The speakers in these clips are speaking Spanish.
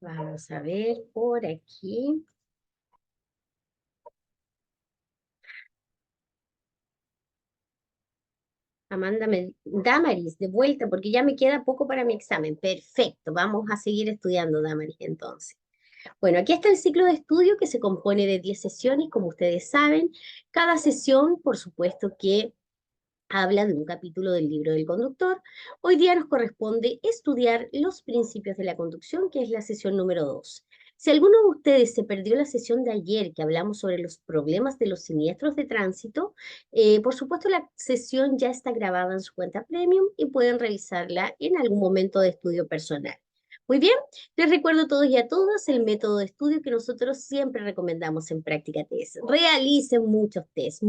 Vamos a ver por aquí. Damaris, de vuelta, porque ya me queda poco para mi examen. Perfecto, vamos a seguir estudiando, Damaris, entonces. Bueno, aquí está el ciclo de estudio que se compone de 10 sesiones, como ustedes saben. Cada sesión, por supuesto, que habla de un capítulo del libro del conductor. Hoy día nos corresponde estudiar los principios de la conducción, que es la sesión número 2. Si alguno de ustedes se perdió la sesión de ayer que hablamos sobre los problemas de los siniestros de tránsito, por supuesto la sesión ya está grabada en su cuenta premium y pueden revisarla en algún momento de estudio personal. Muy bien, les recuerdo a todos y a todas el método de estudio que nosotros siempre recomendamos en Práctica Test. Realicen muchos test,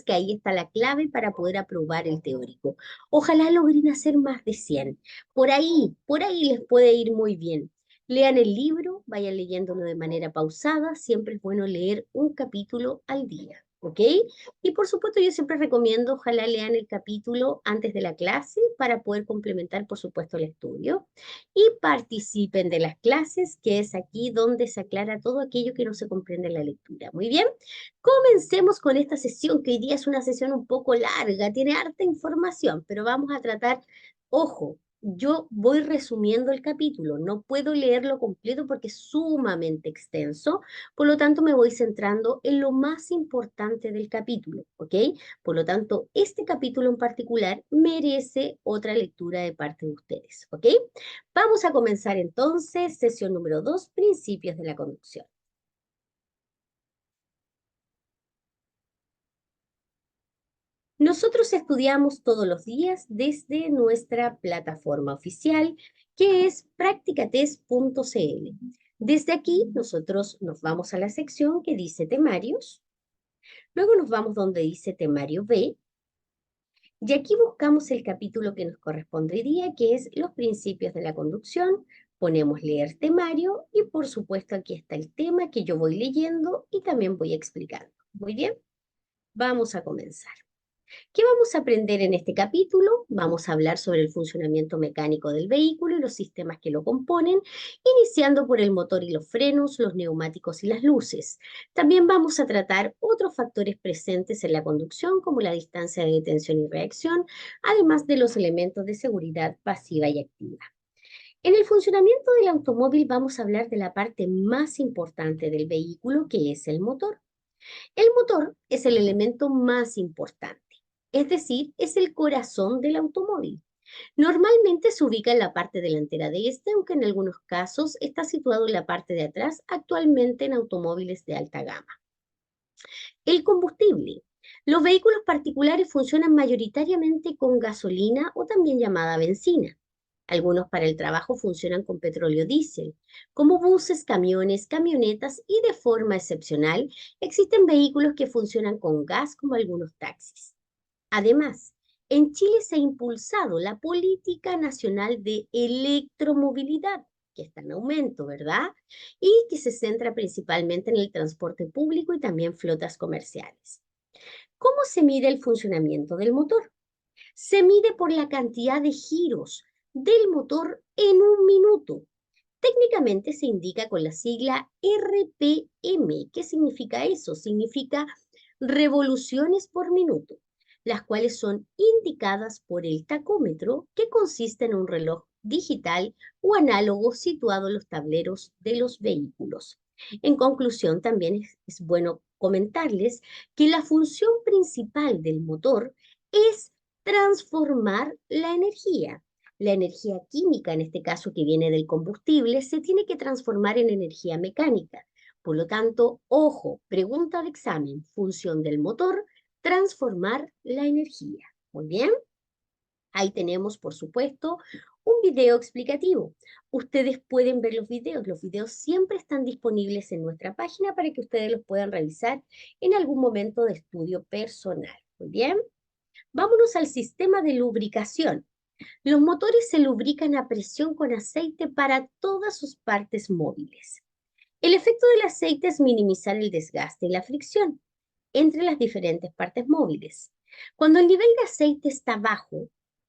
que ahí está la clave para poder aprobar el teórico. Ojalá logren hacer más de 100. Por ahí les puede ir muy bien. Lean el libro, vayan leyéndolo de manera pausada. Siempre es bueno leer un capítulo al día, ¿ok? Y por supuesto, yo siempre recomiendo, ojalá lean el capítulo antes de la clase para poder complementar, por supuesto, el estudio y participen de las clases, que es aquí donde se aclara todo aquello que no se comprende en la lectura. Muy bien, comencemos con esta sesión, que hoy día es una sesión un poco larga, tiene harta información, pero vamos a tratar, ojo, yo voy resumiendo el capítulo, no puedo leerlo completo porque es sumamente extenso, por lo tanto me voy centrando en lo más importante del capítulo, ¿ok? Por lo tanto, este capítulo en particular merece otra lectura de parte de ustedes, ¿ok? Vamos a comenzar entonces sesión número 2, principios de la conducción. Nosotros estudiamos todos los días desde nuestra plataforma oficial, que es practicatest.cl. Desde aquí nosotros nos vamos a la sección que dice temarios, luego nos vamos donde dice temario B, y aquí buscamos el capítulo que nos correspondería, que es los principios de la conducción. Ponemos leer temario y por supuesto aquí está el tema que yo voy leyendo y también voy explicando. Muy bien, vamos a comenzar. ¿Qué vamos a aprender en este capítulo? Vamos a hablar sobre el funcionamiento mecánico del vehículo y los sistemas que lo componen, iniciando por el motor y los frenos, los neumáticos y las luces. También vamos a tratar otros factores presentes en la conducción, como la distancia de detención y reacción, además de los elementos de seguridad pasiva y activa. En el funcionamiento del automóvil vamos a hablar de la parte más importante del vehículo, que es el motor. El motor es el elemento más importante, es decir, es el corazón del automóvil. Normalmente se ubica en la parte delantera de este, aunque en algunos casos está situado en la parte de atrás, actualmente en automóviles de alta gama. El combustible. Los vehículos particulares funcionan mayoritariamente con gasolina o también llamada benzina. Algunos para el trabajo funcionan con petróleo diésel, como buses, camiones, camionetas y de forma excepcional existen vehículos que funcionan con gas como algunos taxis. Además, en Chile se ha impulsado la Política Nacional de Electromovilidad, que está en aumento, ¿verdad? Y que se centra principalmente en el transporte público y también flotas comerciales. ¿Cómo se mide el funcionamiento del motor? Se mide por la cantidad de giros del motor en un minuto. Técnicamente se indica con la sigla RPM. ¿Qué significa eso? Significa revoluciones por minuto, las cuales son indicadas por el tacómetro, que consiste en un reloj digital o análogo situado en los tableros de los vehículos. En conclusión, también es bueno comentarles que la función principal del motor es transformar la energía. La energía química, en este caso que viene del combustible, se tiene que transformar en energía mecánica. Por lo tanto, ojo, pregunta de examen, función del motor, transformar la energía. Muy bien, ahí tenemos, por supuesto, un video explicativo. Ustedes pueden ver los videos siempre están disponibles en nuestra página para que ustedes los puedan revisar en algún momento de estudio personal. Muy bien, vámonos al sistema de lubricación. Los motores se lubrican a presión con aceite para todas sus partes móviles. El efecto del aceite es minimizar el desgaste y la fricción entre las diferentes partes móviles. Cuando el nivel de aceite está bajo,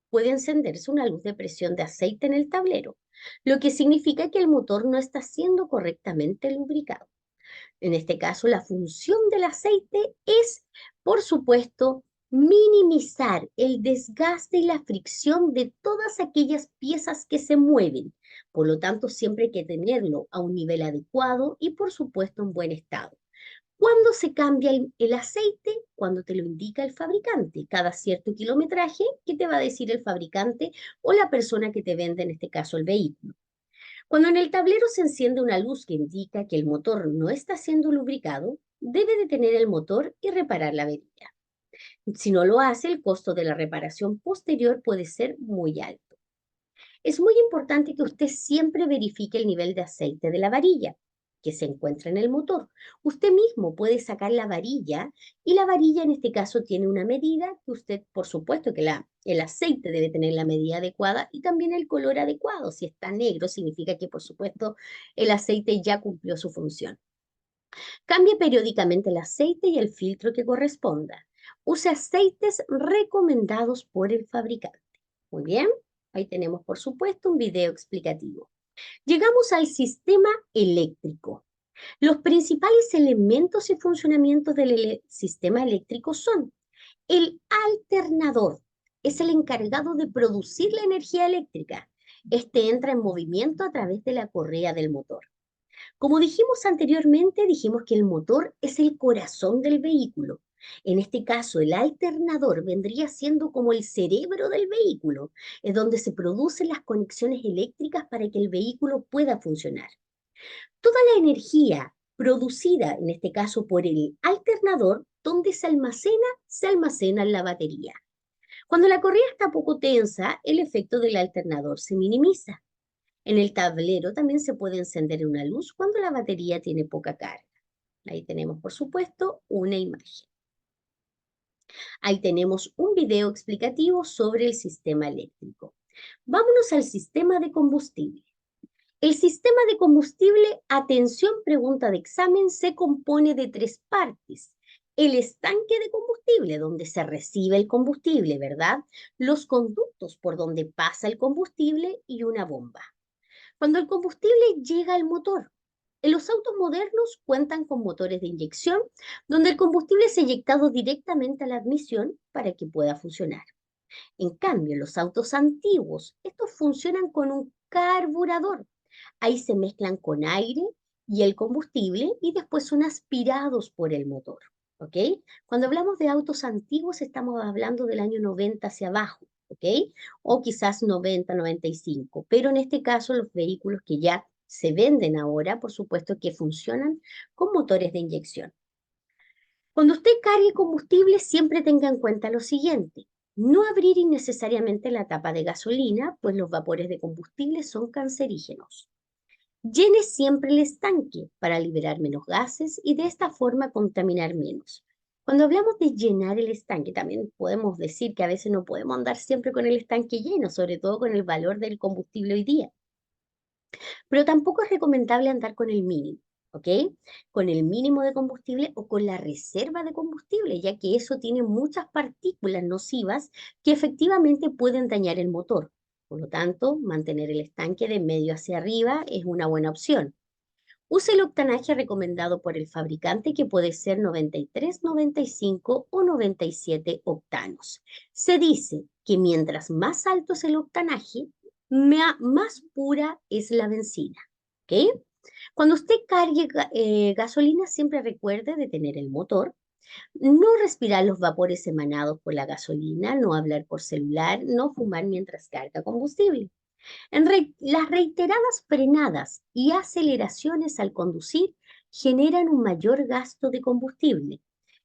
puede encenderse una luz de presión de aceite en el tablero, lo que significa que el motor no está siendo correctamente lubricado. En este caso, la función del aceite es, por supuesto, minimizar el desgaste y la fricción de todas aquellas piezas que se mueven. Por lo tanto, siempre hay que tenerlo a un nivel adecuado y, por supuesto, en buen estado. ¿Cuándo se cambia el aceite? Cuando te lo indica el fabricante. Cada cierto kilometraje que te va a decir el fabricante o la persona que te vende, en este caso, el vehículo. Cuando en el tablero se enciende una luz que indica que el motor no está siendo lubricado, debe detener el motor y reparar la avería. Si no lo hace, el costo de la reparación posterior puede ser muy alto. Es muy importante que usted siempre verifique el nivel de aceite de la varilla que se encuentra en el motor. Usted mismo puede sacar la varilla y la varilla en este caso tiene una medida que usted, por supuesto que el aceite debe tener la medida adecuada y también el color adecuado. Si está negro significa que por supuesto el aceite ya cumplió su función. Cambie periódicamente el aceite y el filtro que corresponda. Use aceites recomendados por el fabricante. Muy bien, ahí tenemos por supuesto un video explicativo. Llegamos al sistema eléctrico. Los principales elementos y funcionamientos del sistema eléctrico son el alternador. Es el encargado de producir la energía eléctrica. Este entra en movimiento a través de la correa del motor. Como dijimos anteriormente, dijimos que el motor es el corazón del vehículo. En este caso, el alternador vendría siendo como el cerebro del vehículo, es donde se producen las conexiones eléctricas para que el vehículo pueda funcionar. Toda la energía producida, en este caso por el alternador, donde se almacena en la batería. Cuando la correa está poco tensa, el efecto del alternador se minimiza. En el tablero también se puede encender una luz cuando la batería tiene poca carga. Ahí tenemos, por supuesto, una imagen. Ahí tenemos un video explicativo sobre el sistema eléctrico. Vámonos al sistema de combustible. El sistema de combustible, atención, pregunta de examen, se compone de tres partes. El estanque de combustible, donde se recibe el combustible, ¿verdad? Los conductos por donde pasa el combustible y una bomba. Cuando el combustible llega al motor, en los autos modernos cuentan con motores de inyección, donde el combustible es inyectado directamente a la admisión para que pueda funcionar. En cambio, en los autos antiguos, estos funcionan con un carburador. Ahí se mezclan con aire y el combustible y después son aspirados por el motor. ¿Ok? Cuando hablamos de autos antiguos, estamos hablando del año 90 hacia abajo. ¿Ok? O quizás 90, 95. Pero en este caso, los vehículos que ya se venden ahora, por supuesto que funcionan con motores de inyección. Cuando usted cargue combustible, siempre tenga en cuenta lo siguiente. No abrir innecesariamente la tapa de gasolina, pues los vapores de combustible son cancerígenos. Llene siempre el estanque para liberar menos gases y de esta forma contaminar menos. Cuando hablamos de llenar el estanque, también podemos decir que a veces no podemos andar siempre con el estanque lleno, sobre todo con el valor del combustible hoy día. Pero tampoco es recomendable andar con el mínimo, ¿ok? Con el mínimo de combustible o con la reserva de combustible, ya que eso tiene muchas partículas nocivas que efectivamente pueden dañar el motor. Por lo tanto, mantener el estanque de medio hacia arriba es una buena opción. Use el octanaje recomendado por el fabricante, que puede ser 93, 95 o 97 octanos. Se dice que mientras más alto es el octanaje, más pura es la benzina. ¿Ok? Cuando usted cargue gasolina, siempre recuerde detener el motor, no respirar los vapores emanados por la gasolina, no hablar por celular, no fumar mientras carga combustible. Las reiteradas frenadas y aceleraciones al conducir generan un mayor gasto de combustible.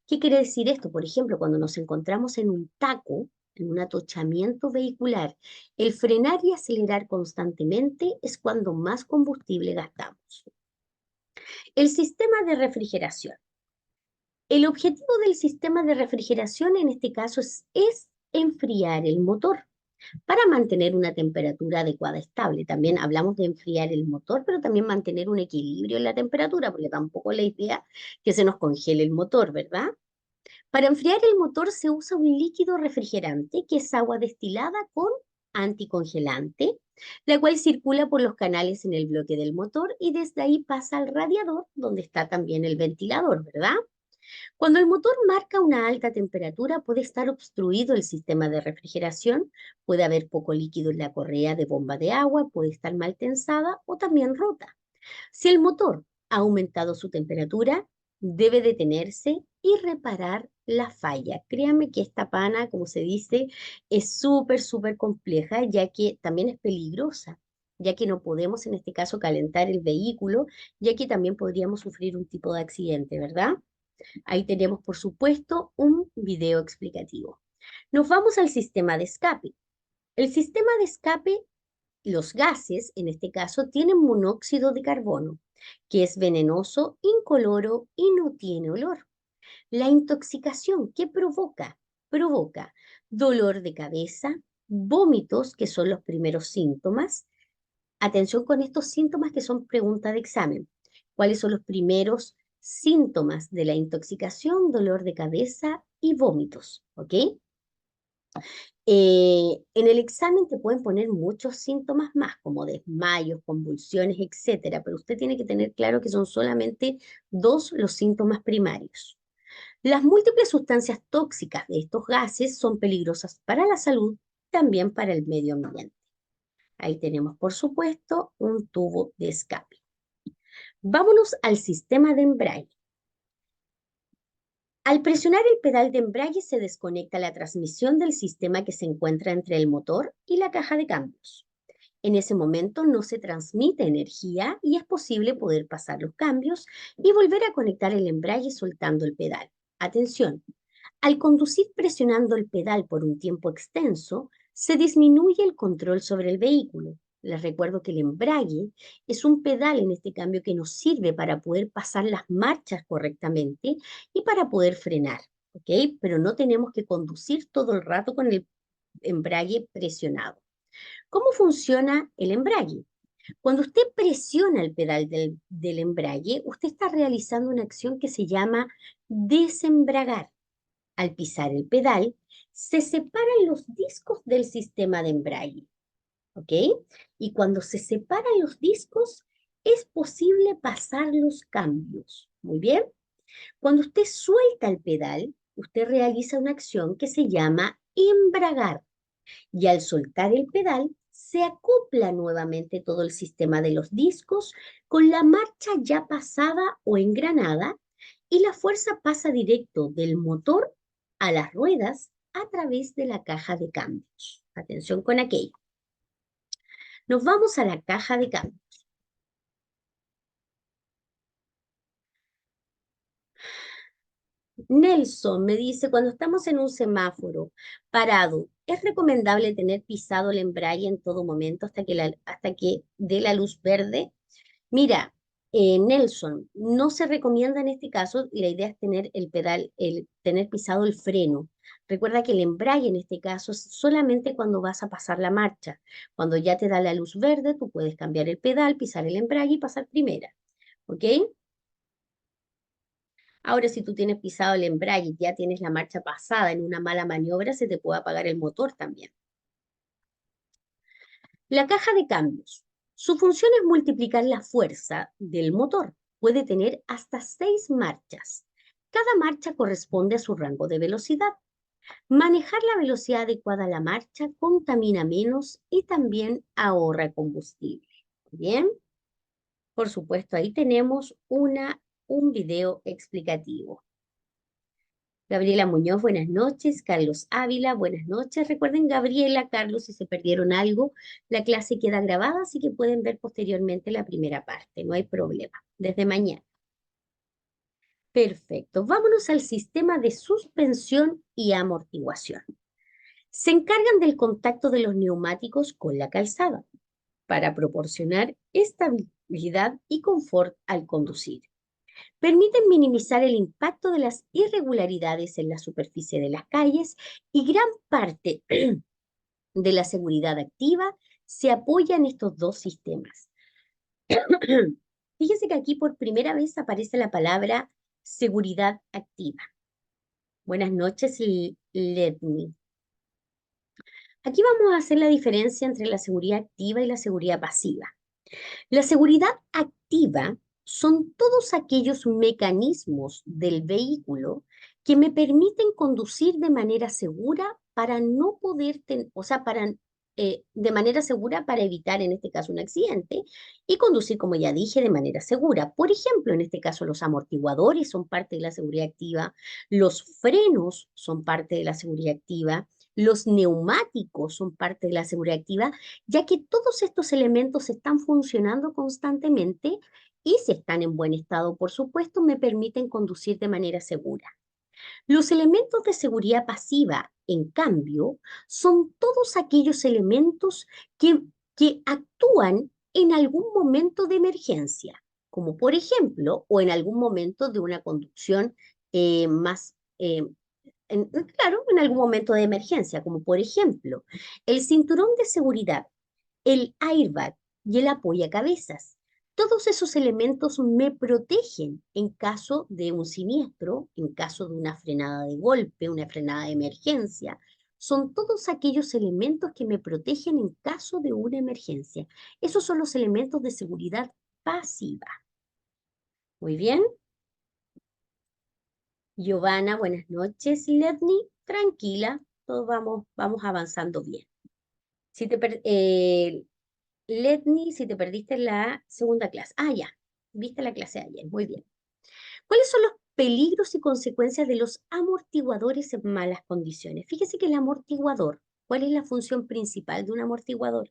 ¿Qué quiere decir esto? Por ejemplo, cuando nos encontramos en un taco, en un atochamiento vehicular, el frenar y acelerar constantemente es cuando más combustible gastamos. El sistema de refrigeración. El objetivo del sistema de refrigeración en este caso es enfriar el motor para mantener una temperatura adecuada, estable. También hablamos de enfriar el motor, pero también mantener un equilibrio en la temperatura, porque tampoco es la idea que se nos congele el motor, ¿verdad? Para enfriar el motor se usa un líquido refrigerante que es agua destilada con anticongelante, la cual circula por los canales en el bloque del motor y desde ahí pasa al radiador, donde está también el ventilador, ¿verdad? Cuando el motor marca una alta temperatura, puede estar obstruido el sistema de refrigeración, puede haber poco líquido en la correa de bomba de agua, puede estar mal tensada o también rota. Si el motor ha aumentado su temperatura, debe detenerse y reparar la falla. Créanme que esta pana, como se dice, es súper, súper compleja, ya que también es peligrosa, ya que no podemos en este caso calentar el vehículo, ya que también podríamos sufrir un tipo de accidente, ¿verdad? Ahí tenemos, por supuesto, un video explicativo. Nos vamos al sistema de escape. El sistema de escape, los gases, en este caso, tienen monóxido de carbono, que es venenoso, incoloro y no tiene olor. La intoxicación, ¿qué provoca? Provoca dolor de cabeza, vómitos, que son los primeros síntomas. Atención con estos síntomas que son pregunta de examen. ¿Cuáles son los primeros síntomas de la intoxicación? Dolor de cabeza y vómitos, ¿ok? En el examen te pueden poner muchos síntomas más, como desmayos, convulsiones, etcétera, pero usted tiene que tener claro que son solamente dos los síntomas primarios. Las múltiples sustancias tóxicas de estos gases son peligrosas para la salud, también para el medio ambiente. Ahí tenemos, por supuesto, un tubo de escape. Vámonos al sistema de embrague. Al presionar el pedal de embrague se desconecta la transmisión del sistema que se encuentra entre el motor y la caja de cambios. En ese momento no se transmite energía y es posible poder pasar los cambios y volver a conectar el embrague soltando el pedal. Atención, al conducir presionando el pedal por un tiempo extenso, se disminuye el control sobre el vehículo. Les recuerdo que el embrague es un pedal en este cambio que nos sirve para poder pasar las marchas correctamente y para poder frenar, ¿ok? Pero no tenemos que conducir todo el rato con el embrague presionado. ¿Cómo funciona el embrague? Cuando usted presiona el pedal del embrague, usted está realizando una acción que se llama desembragar. Al pisar el pedal, se separan los discos del sistema de embrague, ¿ok? Y cuando se separan los discos, es posible pasar los cambios. Muy bien. Cuando usted suelta el pedal, usted realiza una acción que se llama embragar. Y al soltar el pedal, se acopla nuevamente todo el sistema de los discos con la marcha ya pasada o engranada y la fuerza pasa directo del motor a las ruedas a través de la caja de cambios. Atención con aquello. Nos vamos a la caja de cambios. Nelson me dice, cuando estamos en un semáforo parado, ¿es recomendable tener pisado el embrague en todo momento hasta que dé la luz verde? Mira, Nelson, no se recomienda en este caso y la idea es tener el pedal, el tener pisado el freno. Recuerda que el embrague en este caso es solamente cuando vas a pasar la marcha. Cuando ya te da la luz verde, tú puedes cambiar el pedal, pisar el embrague y pasar primera. ¿Ok? Ahora, si tú tienes pisado el embrague y ya tienes la marcha pasada en una mala maniobra, se te puede apagar el motor también. La caja de cambios. Su función es multiplicar la fuerza del motor. Puede tener hasta 6 marchas. Cada marcha corresponde a su rango de velocidad. Manejar la velocidad adecuada a la marcha contamina menos y también ahorra combustible. Bien, por supuesto, ahí tenemos un video explicativo. Gabriela Muñoz, buenas noches. Carlos Ávila, buenas noches. Recuerden, Gabriela, Carlos, si se perdieron algo, la clase queda grabada, así que pueden ver posteriormente la primera parte, no hay problema, desde mañana. Perfecto. Vámonos al sistema de suspensión y amortiguación. Se encargan del contacto de los neumáticos con la calzada para proporcionar estabilidad y confort al conducir. Permiten minimizar el impacto de las irregularidades en la superficie de las calles y gran parte de la seguridad activa se apoya en estos dos sistemas. Fíjese que aquí por primera vez aparece la palabra seguridad activa. Buenas noches, Letni. Aquí vamos a hacer la diferencia entre la seguridad activa y la seguridad pasiva. La seguridad activa son todos aquellos mecanismos del vehículo que me permiten conducir de manera segura para no poder, o sea, de manera segura para evitar en este caso un accidente y conducir, como ya dije, de manera segura. Por ejemplo, en este caso los amortiguadores son parte de la seguridad activa, los frenos son parte de la seguridad activa, los neumáticos son parte de la seguridad activa, ya que todos estos elementos están funcionando constantemente y si están en buen estado, por supuesto, me permiten conducir de manera segura. Los elementos de seguridad pasiva, en cambio, son todos aquellos elementos que actúan en algún momento de emergencia, como por ejemplo, o en algún momento de una conducción más claro, en algún momento de emergencia, como por ejemplo el cinturón de seguridad, el airbag y el apoyacabezas. Todos esos elementos me protegen en caso de un siniestro, en caso de una frenada de golpe, una frenada de emergencia. Son todos aquellos elementos que me protegen en caso de una emergencia. Esos son los elementos de seguridad pasiva. Muy bien. Giovanna, buenas noches. Letni, tranquila, todos vamos avanzando bien. Si te Letni, si te perdiste la segunda clase. Ah, ya, viste la clase de ayer, muy bien. ¿Cuáles son los peligros y consecuencias de los amortiguadores en malas condiciones? Fíjese que el amortiguador, ¿cuál es la función principal de un amortiguador?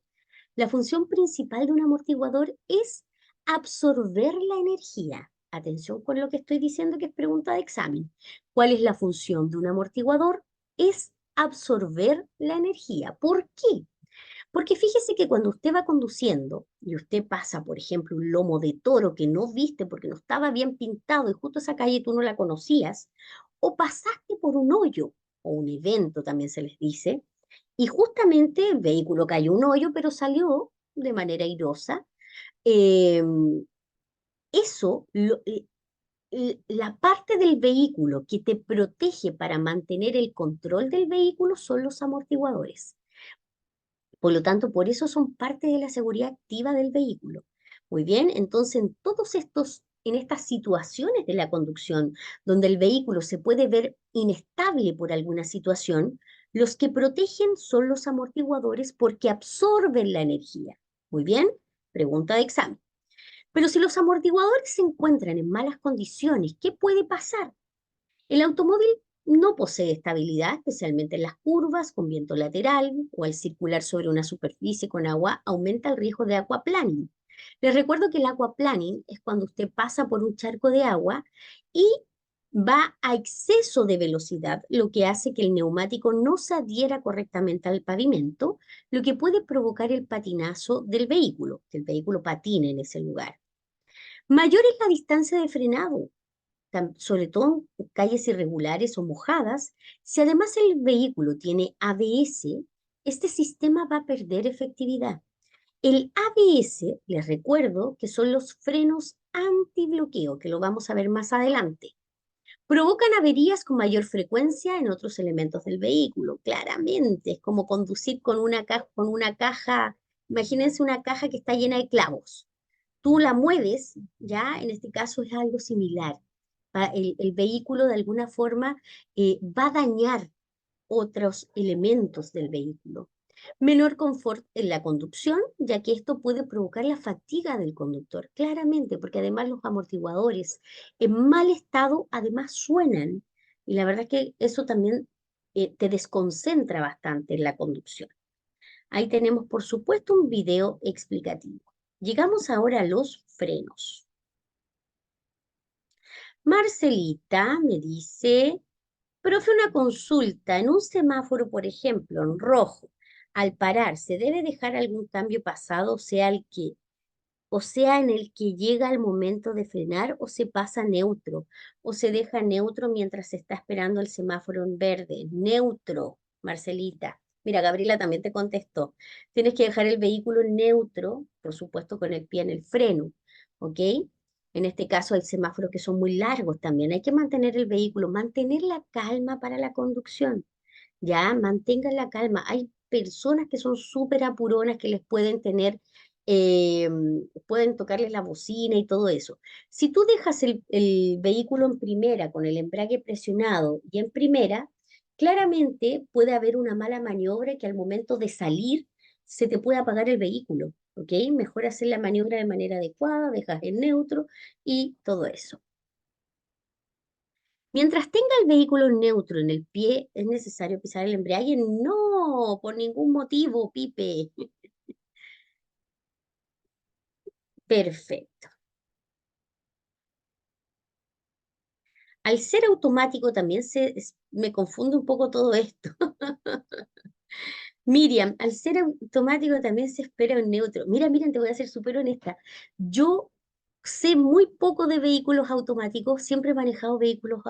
La función principal de un amortiguador es absorber la energía. Atención con lo que estoy diciendo, que es pregunta de examen. ¿Cuál es la función de un amortiguador? Es absorber la energía. ¿Por qué? Porque fíjese que cuando usted va conduciendo y usted pasa, por ejemplo, un lomo de toro que no viste porque no estaba bien pintado y justo esa calle tú no la conocías, o pasaste por un hoyo o un evento también se les dice, y justamente el vehículo cayó un hoyo, pero salió de manera airosa. eh, la parte del vehículo que te protege para mantener el control del vehículo son los amortiguadores. Por lo tanto, por eso son parte de la seguridad activa del vehículo. Muy bien, entonces en estas situaciones de la conducción, donde el vehículo se puede ver inestable por alguna situación, los que protegen son los amortiguadores porque absorben la energía. Muy bien, pregunta de examen. Pero si los amortiguadores se encuentran en malas condiciones, ¿qué puede pasar? El automóvil no posee estabilidad, especialmente en las curvas con viento lateral o al circular sobre una superficie con agua, aumenta el riesgo de aquaplaning. Les recuerdo que el aquaplaning es cuando usted pasa por un charco de agua y va a exceso de velocidad, lo que hace que el neumático no se adhiera correctamente al pavimento, lo que puede provocar el patinazo del vehículo, que el vehículo patine en ese lugar. Mayor es la distancia de frenado, sobre todo en calles irregulares o mojadas. Si además el vehículo tiene ABS, este sistema va a perder efectividad. El ABS, les recuerdo que son los frenos antibloqueo, que lo vamos a ver más adelante. Provocan averías con mayor frecuencia en otros elementos del vehículo. Claramente, es como conducir con una caja, imagínense una caja que está llena de clavos. Tú la mueves, ya en este caso es algo similar. El vehículo de alguna forma va a dañar otros elementos del vehículo. Menor confort en la conducción, ya que esto puede provocar la fatiga del conductor, claramente, porque además los amortiguadores en mal estado además suenan y la verdad es que eso también te desconcentra bastante en la conducción. Ahí tenemos, por supuesto, un video explicativo. Llegamos ahora a los frenos. Marcelita me dice, profe, una consulta. En un semáforo, por ejemplo, en rojo, al parar, ¿se debe dejar algún cambio pasado, o sea, en el que llega el momento de frenar, o se pasa neutro, o se deja neutro mientras se está esperando el semáforo en verde? Neutro, Marcelita. Mira, Gabriela también te contestó. Tienes que dejar el vehículo en neutro, por supuesto, con el pie en el freno, ¿ok? En este caso hay semáforos que son muy largos también. Hay que mantener el vehículo, mantener la calma para la conducción. Ya, mantengan la calma. Hay personas que son súper apuronas que les pueden tener, eh, pueden tocarles la bocina y todo eso. Si tú dejas el vehículo en primera con el embrague presionado y en primera, claramente puede haber una mala maniobra que al momento de salir se te puede apagar el vehículo, ¿ok? Mejor hacer la maniobra de manera adecuada, dejas en neutro y todo eso. Mientras tenga el vehículo neutro en el pie, es necesario pisar el embrague. No, por ningún motivo, Pipe. Perfecto. Al ser automático también me confunde un poco todo esto. Miriam, al ser automático también se espera un neutro. Mira, Miriam, te voy a ser súper honesta. Yo sé muy poco de vehículos automáticos, siempre he manejado vehículos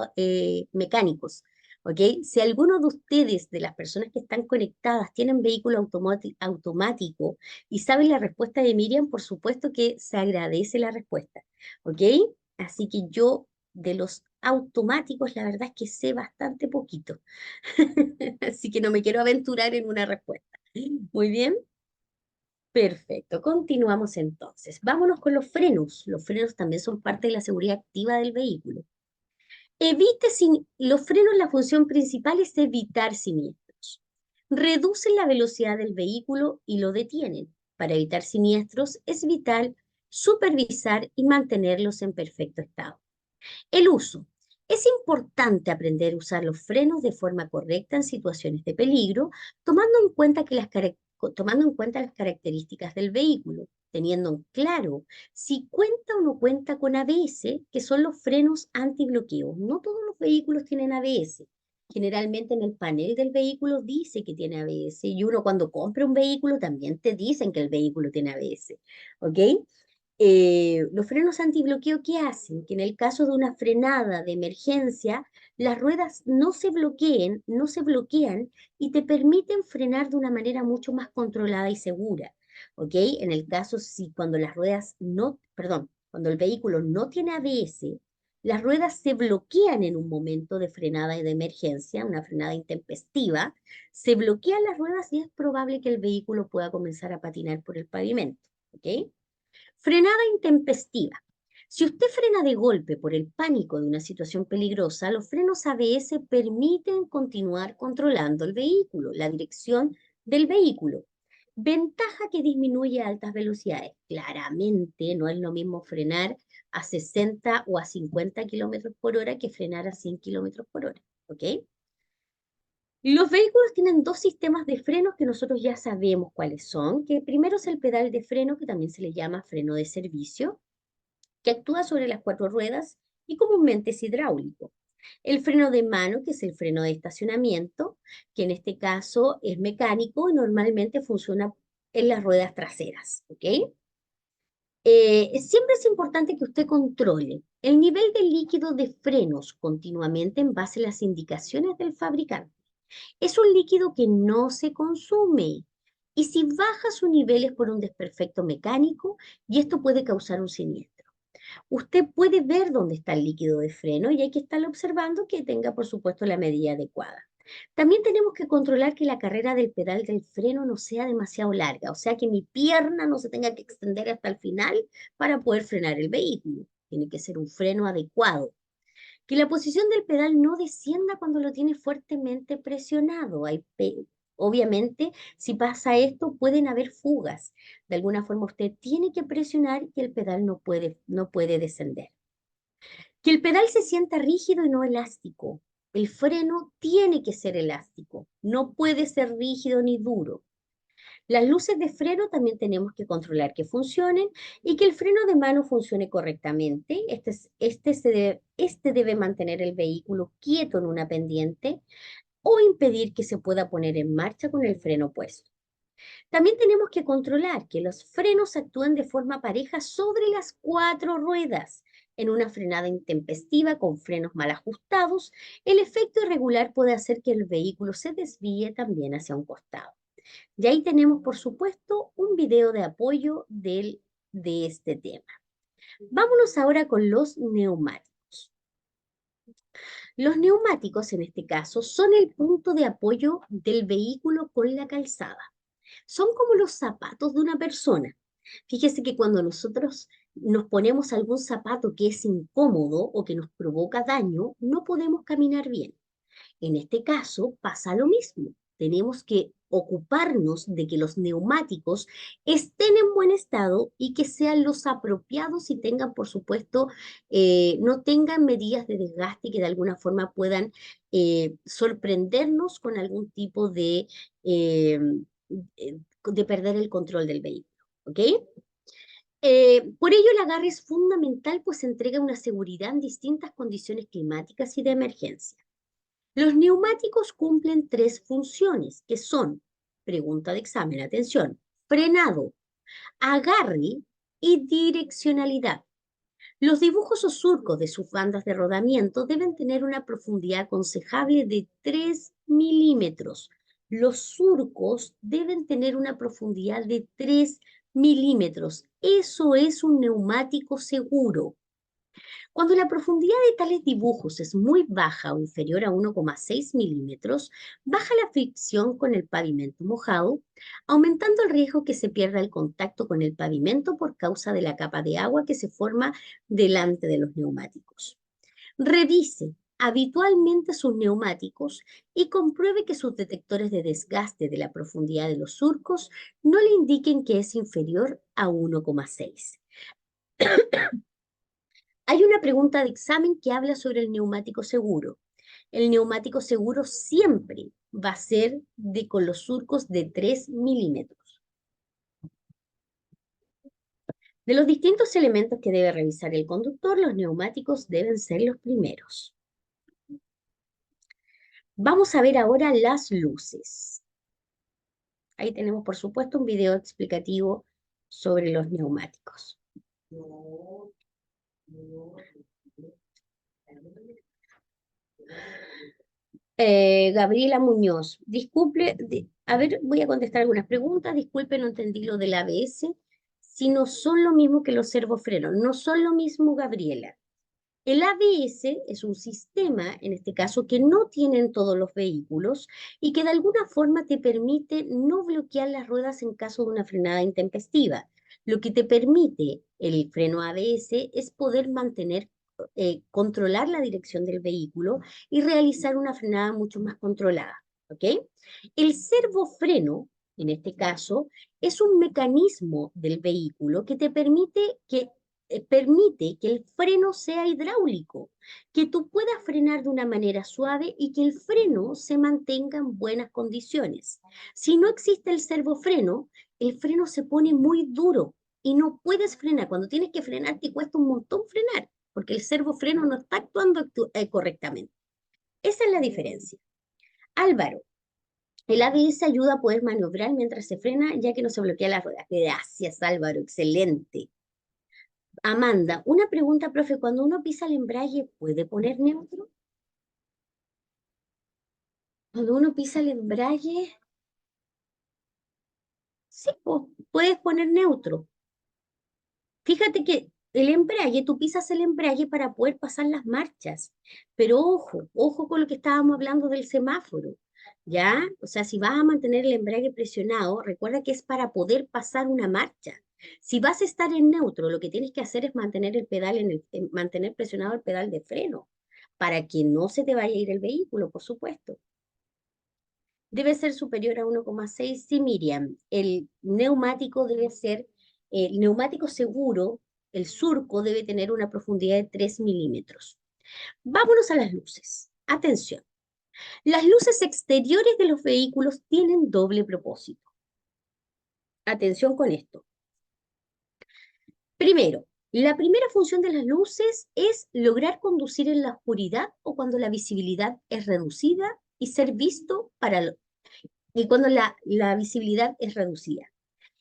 mecánicos, ¿ok? Si alguno de ustedes, de las personas que están conectadas, tienen vehículo automático y saben la respuesta de Miriam, por supuesto que se agradece la respuesta, ¿ok? Así que yo de los automáticos, la verdad es que sé bastante poquito. Así que no me quiero aventurar en una respuesta. Muy bien, perfecto. Continuamos entonces. Vámonos con los frenos. Los frenos también son parte de la seguridad activa del vehículo. Los frenos, la función principal es evitar siniestros. Reducen la velocidad del vehículo y lo detienen. Para evitar siniestros es vital supervisar y mantenerlos en perfecto estado. El uso. Es importante aprender a usar los frenos de forma correcta en situaciones de peligro, tomando en cuenta las características del vehículo, teniendo en claro si cuenta o no cuenta con ABS, que son los frenos antibloqueo. No todos los vehículos tienen ABS. Generalmente en el panel del vehículo dice que tiene ABS y uno cuando compra un vehículo también te dicen que el vehículo tiene ABS. ¿Ok? Los frenos antibloqueo, ¿qué hacen? Que en el caso de una frenada de emergencia, las ruedas no se bloquean y te permiten frenar de una manera mucho más controlada y segura. ¿Ok? En el caso, si cuando las ruedas no, perdón, cuando el vehículo no tiene ABS, las ruedas se bloquean en un momento de frenada y de emergencia, una frenada intempestiva, se bloquean las ruedas y es probable que el vehículo pueda comenzar a patinar por el pavimento. ¿Ok? Frenada intempestiva. Si usted frena de golpe por el pánico de una situación peligrosa, los frenos ABS permiten continuar controlando el vehículo, la dirección del vehículo. Ventaja que disminuye a altas velocidades. Claramente no es lo mismo frenar a 60 o a 50 kilómetros por hora que frenar a 100 kilómetros por hora. ¿Ok? Los vehículos tienen dos sistemas de frenos que nosotros ya sabemos cuáles son, que primero es el pedal de freno, que también se le llama freno de servicio, que actúa sobre las cuatro ruedas y comúnmente es hidráulico. El freno de mano, que es el freno de estacionamiento, que en este caso es mecánico y normalmente funciona en las ruedas traseras, ¿ok? Siempre es importante que usted controle el nivel de líquido de frenos continuamente en base a las indicaciones del fabricante. Es un líquido que no se consume. Y si baja sus niveles por un desperfecto mecánico, y esto puede causar un siniestro. Usted puede ver dónde está el líquido de freno y hay que estarlo observando que tenga, por supuesto, la medida adecuada. También tenemos que controlar que la carrera del pedal del freno no sea demasiado larga, o sea, que mi pierna no se tenga que extender hasta el final para poder frenar el vehículo. Tiene que ser un freno adecuado. Que la posición del pedal no descienda cuando lo tiene fuertemente presionado. Obviamente, si pasa esto, pueden haber fugas. De alguna forma usted tiene que presionar y el pedal no puede descender. Que el pedal se sienta rígido y no elástico. El freno tiene que ser elástico, no puede ser rígido ni duro. Las luces de freno también tenemos que controlar que funcionen y que el freno de mano funcione correctamente. Este debe mantener el vehículo quieto en una pendiente o impedir que se pueda poner en marcha con el freno puesto. También tenemos que controlar que los frenos actúen de forma pareja sobre las cuatro ruedas. En una frenada intempestiva con frenos mal ajustados, el efecto irregular puede hacer que el vehículo se desvíe también hacia un costado. Y ahí tenemos, por supuesto, un video de apoyo de este tema. Vámonos ahora con los neumáticos. Los neumáticos, en este caso, son el punto de apoyo del vehículo con la calzada. Son como los zapatos de una persona. Fíjese que cuando nosotros nos ponemos algún zapato que es incómodo o que nos provoca daño, no podemos caminar bien. En este caso pasa lo mismo. Tenemos que ocuparnos de que los neumáticos estén en buen estado y que sean los apropiados y tengan, por supuesto, no tengan medidas de desgaste que de alguna forma puedan sorprendernos con algún tipo de perder el control del vehículo. ¿Ok? Por ello, el agarre es fundamental, pues entrega una seguridad en distintas condiciones climáticas y de emergencia. Los neumáticos cumplen tres funciones, que son, pregunta de examen, atención, frenado, agarre y direccionalidad. Los dibujos o surcos de sus bandas de rodamiento deben tener una profundidad aconsejable de 3 milímetros. Los surcos deben tener una profundidad de 3 milímetros. Eso es un neumático seguro. Cuando la profundidad de tales dibujos es muy baja o inferior a 1,6 milímetros, baja la fricción con el pavimento mojado, aumentando el riesgo que se pierda el contacto con el pavimento por causa de la capa de agua que se forma delante de los neumáticos. Revise habitualmente sus neumáticos y compruebe que sus detectores de desgaste de la profundidad de los surcos no le indiquen que es inferior a 1,6. Hay una pregunta de examen que habla sobre el neumático seguro. El neumático seguro siempre va a ser con los surcos de 3 milímetros. De los distintos elementos que debe revisar el conductor, los neumáticos deben ser los primeros. Vamos a ver ahora las luces. Ahí tenemos, por supuesto, un video explicativo sobre los neumáticos. Gabriela Muñoz, disculpe, a ver, voy a contestar algunas preguntas. Disculpe, no entendí lo del ABS. Si no son lo mismo que los servofrenos, no son lo mismo, Gabriela. El ABS es un sistema, en este caso, que no tienen todos los vehículos y que de alguna forma te permite no bloquear las ruedas en caso de una frenada intempestiva. Lo que te permite el freno ABS es poder mantener, controlar la dirección del vehículo y realizar una frenada mucho más controlada. ¿Ok? El servofreno, en este caso, es un mecanismo del vehículo que te permite que el freno sea hidráulico, que tú puedas frenar de una manera suave y que el freno se mantenga en buenas condiciones. Si no existe el servofreno, el freno se pone muy duro y no puedes frenar. Cuando tienes que frenar, te cuesta un montón frenar, porque el servofreno no está actuando correctamente. Esa es la diferencia. Álvaro, el ABS ayuda a poder maniobrar mientras se frena, ya que no se bloquea la rueda. Gracias, Álvaro, excelente. Amanda, una pregunta, profe, cuando uno pisa el embrague, ¿puede poner neutro? Cuando uno pisa el embrague, sí, puedes poner neutro. Fíjate que el embrague, tú pisas el embrague para poder pasar las marchas, pero ojo, ojo con lo que estábamos hablando del semáforo, ¿ya? O sea, si vas a mantener el embrague presionado, recuerda que es para poder pasar una marcha. Si vas a estar en neutro, lo que tienes que hacer es mantener el pedal mantener presionado el pedal de freno, para que no se te vaya a ir el vehículo, por supuesto. Debe ser superior a 1,6. Sí, Miriam. El neumático seguro, el surco debe tener una profundidad de 3 milímetros. Vámonos a las luces. Atención. Las luces exteriores de los vehículos tienen doble propósito. Atención con esto. Primero, la primera función de las luces es lograr conducir en la oscuridad o cuando la visibilidad es reducida y ser visto y cuando la visibilidad es reducida.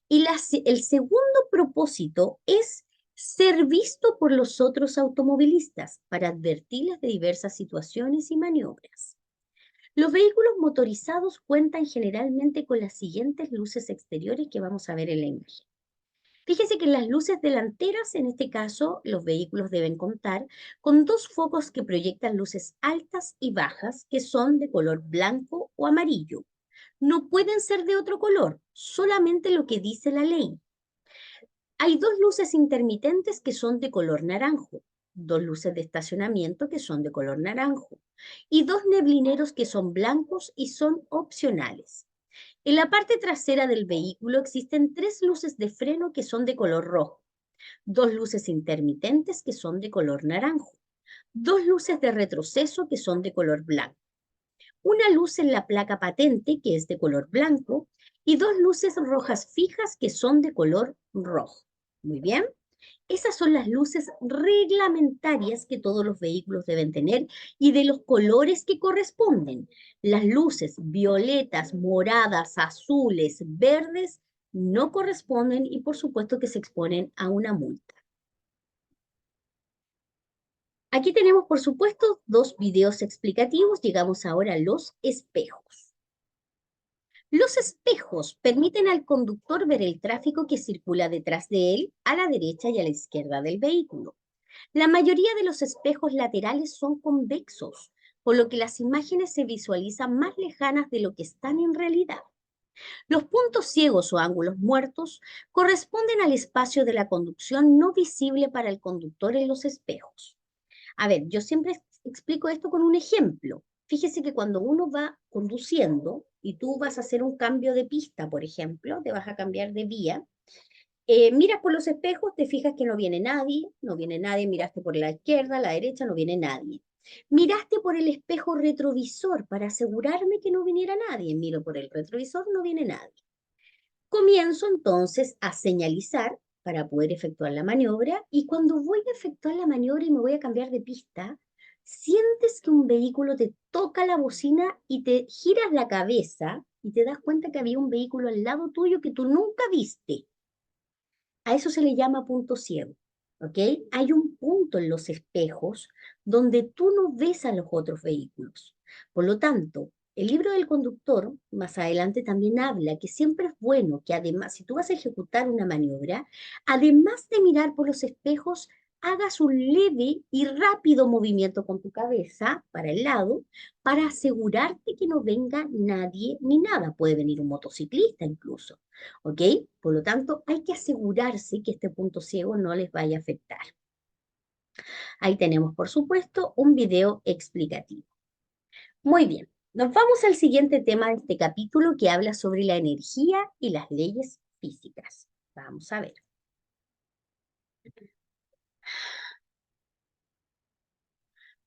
Y el segundo propósito es ser visto por los otros automovilistas para advertirles de diversas situaciones y maniobras. Los vehículos motorizados cuentan generalmente con las siguientes luces exteriores que vamos a ver en la imagen. Fíjese que las luces delanteras, en este caso, los vehículos deben contar con dos focos que proyectan luces altas y bajas que son de color blanco o amarillo. No pueden ser de otro color, solamente lo que dice la ley. Hay dos luces intermitentes que son de color naranjo, dos luces de estacionamiento que son de color naranjo y dos neblineros que son blancos y son opcionales. En la parte trasera del vehículo existen tres luces de freno que son de color rojo, dos luces intermitentes que son de color naranjo, dos luces de retroceso que son de color blanco, una luz en la placa patente que es de color blanco y dos luces rojas fijas que son de color rojo. Muy bien. Esas son las luces reglamentarias que todos los vehículos deben tener y de los colores que corresponden. Las luces violetas, moradas, azules, verdes no corresponden y por supuesto que se exponen a una multa. Aquí tenemos por supuesto dos videos explicativos. Llegamos ahora a los espejos. Los espejos permiten al conductor ver el tráfico que circula detrás de él, a la derecha y a la izquierda del vehículo. La mayoría de los espejos laterales son convexos, por lo que las imágenes se visualizan más lejanas de lo que están en realidad. Los puntos ciegos o ángulos muertos corresponden al espacio de la conducción no visible para el conductor en los espejos. A ver, yo siempre explico esto con un ejemplo. Fíjese que cuando uno va conduciendo y tú vas a hacer un cambio de pista, por ejemplo, te vas a cambiar de vía, miras por los espejos, te fijas que no viene nadie, no viene nadie, miraste por la izquierda, la derecha, no viene nadie. Miraste por el espejo retrovisor para asegurarme que no viniera nadie. Miro por el retrovisor, no viene nadie. Comienzo entonces a señalizar para poder efectuar la maniobra y cuando voy a efectuar la maniobra y me voy a cambiar de pista, sientes que un vehículo te toca la bocina y te giras la cabeza y te das cuenta que había un vehículo al lado tuyo que tú nunca viste. A eso se le llama punto ciego, ¿ok? Hay un punto en los espejos donde tú no ves a los otros vehículos. Por lo tanto, el libro del conductor, más adelante también habla que siempre es bueno que además, si tú vas a ejecutar una maniobra, además de mirar por los espejos, hagas un leve y rápido movimiento con tu cabeza para el lado para asegurarte que no venga nadie ni nada. Puede venir un motociclista incluso. ¿Ok? Por lo tanto, hay que asegurarse que este punto ciego no les vaya a afectar. Ahí tenemos, por supuesto, un video explicativo. Muy bien, nos vamos al siguiente tema de este capítulo que habla sobre la energía y las leyes físicas. Vamos a ver.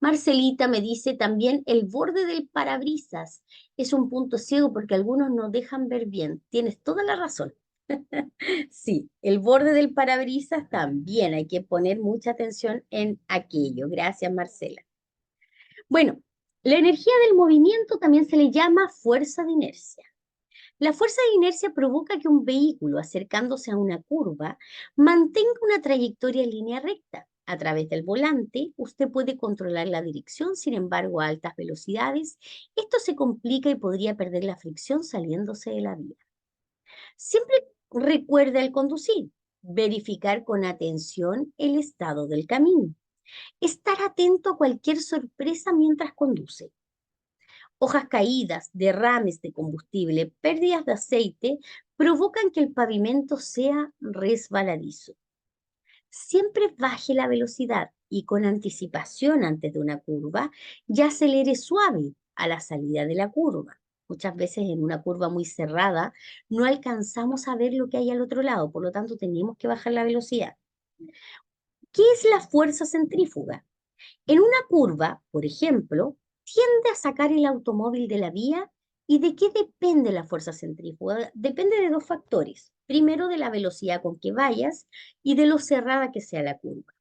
Marcelita me dice también el borde del parabrisas es un punto ciego porque algunos no dejan ver bien. Tienes toda la razón. Sí, el borde del parabrisas también hay que poner mucha atención en aquello. Gracias, Marcela. Bueno, la energía del movimiento también se le llama fuerza de inercia. La fuerza de inercia provoca que un vehículo acercándose a una curva mantenga una trayectoria en línea recta. A través del volante, usted puede controlar la dirección, sin embargo, a altas velocidades, esto se complica y podría perder la fricción saliéndose de la vía. Siempre recuerde al conducir, verificar con atención el estado del camino, estar atento a cualquier sorpresa mientras conduce. Hojas caídas, derrames de combustible, pérdidas de aceite provocan que el pavimento sea resbaladizo. Siempre baje la velocidad y con anticipación antes de una curva, ya acelere suave a la salida de la curva. Muchas veces en una curva muy cerrada no alcanzamos a ver lo que hay al otro lado, por lo tanto tenemos que bajar la velocidad. ¿Qué es la fuerza centrífuga? En una curva, por ejemplo, tiende a sacar el automóvil de la vía. ¿Y de qué depende la fuerza centrífuga? Depende de dos factores. Primero, de la velocidad con que vayas y de lo cerrada que sea la curva.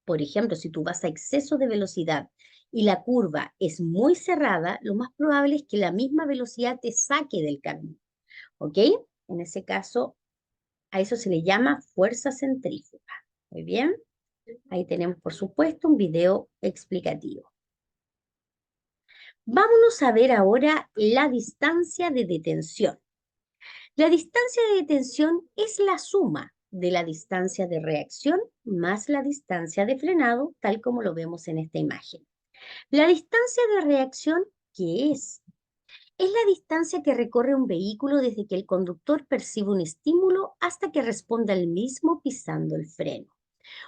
Por ejemplo, si tú vas a exceso de velocidad y la curva es muy cerrada, lo más probable es que la misma velocidad te saque del camino. ¿Ok? En ese caso, a eso se le llama fuerza centrífuga. Muy bien. Ahí tenemos, por supuesto, un video explicativo. Vámonos a ver ahora la distancia de detención. La distancia de detención es la suma de la distancia de reacción más la distancia de frenado, tal como lo vemos en esta imagen. La distancia de reacción, ¿qué es? Es la distancia que recorre un vehículo desde que el conductor percibe un estímulo hasta que responde al mismo pisando el freno.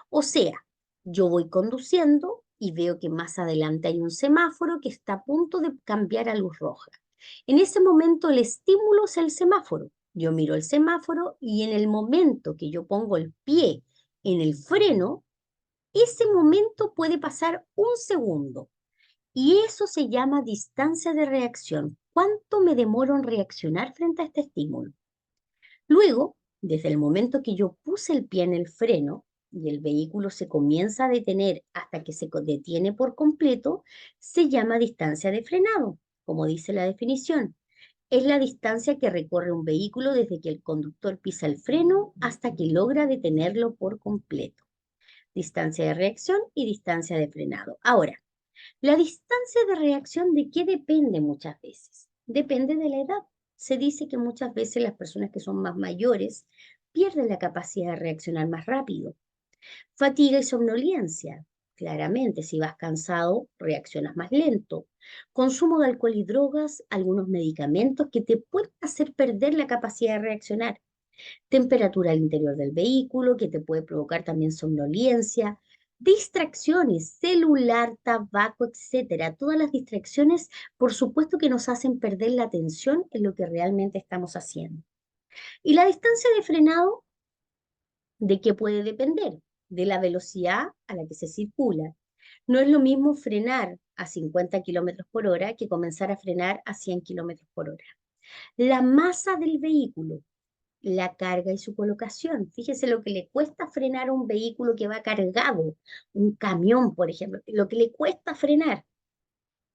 O sea, yo voy conduciendo y veo que más adelante hay un semáforo que está a punto de cambiar a luz roja. En ese momento el estímulo es el semáforo. Yo miro el semáforo y en el momento que yo pongo el pie en el freno, ese momento puede pasar un segundo. Y eso se llama distancia de reacción. ¿Cuánto me demoro en reaccionar frente a este estímulo? Luego, desde el momento que yo puse el pie en el freno y el vehículo se comienza a detener hasta que se detiene por completo, se llama distancia de frenado, como dice la definición. Es la distancia que recorre un vehículo desde que el conductor pisa el freno hasta que logra detenerlo por completo. Distancia de reacción y distancia de frenado. Ahora, la distancia de reacción, ¿de qué depende muchas veces? Depende de la edad. Se dice que muchas veces las personas que son más mayores pierden la capacidad de reaccionar más rápido. Fatiga y somnolencia. Claramente, si vas cansado, reaccionas más lento. Consumo de alcohol y drogas, algunos medicamentos que te pueden hacer perder la capacidad de reaccionar. Temperatura al interior del vehículo, que te puede provocar también somnolencia, distracciones, celular, tabaco, etcétera. Todas las distracciones, por supuesto que nos hacen perder la atención en lo que realmente estamos haciendo. Y la distancia de frenado, ¿de qué puede depender? De la velocidad a la que se circula. No es lo mismo frenar a 50 kilómetros por hora que comenzar a frenar a 100 kilómetros por hora. La masa del vehículo, la carga y su colocación. Fíjese lo que le cuesta frenar a un vehículo que va cargado, un camión, por ejemplo, lo que le cuesta frenar.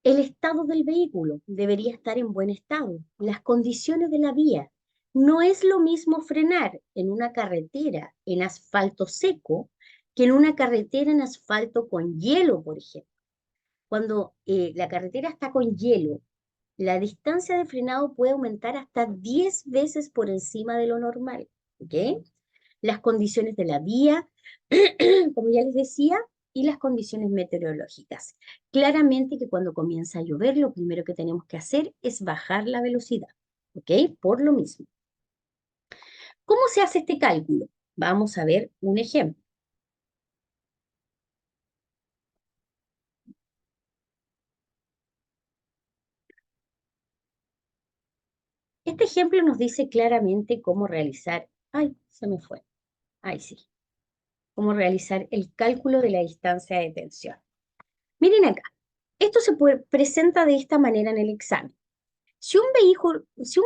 El estado del vehículo debería estar en buen estado. Las condiciones de la vía. No es lo mismo frenar en una carretera en asfalto seco que en una carretera en asfalto con hielo, por ejemplo. Cuando la carretera está con hielo, la distancia de frenado puede aumentar hasta 10 veces por encima de lo normal. ¿Ok? Las condiciones de la vía, como ya les decía, y las condiciones meteorológicas. Claramente que cuando comienza a llover, lo primero que tenemos que hacer es bajar la velocidad. ¿Ok? Por lo mismo. ¿Cómo se hace este cálculo? Vamos a ver un ejemplo. Este ejemplo nos dice claramente cómo realizar, ay, se me fue, ay sí, cómo realizar el cálculo de la distancia de tensión. Miren acá, esto presenta de esta manera en el examen. Si un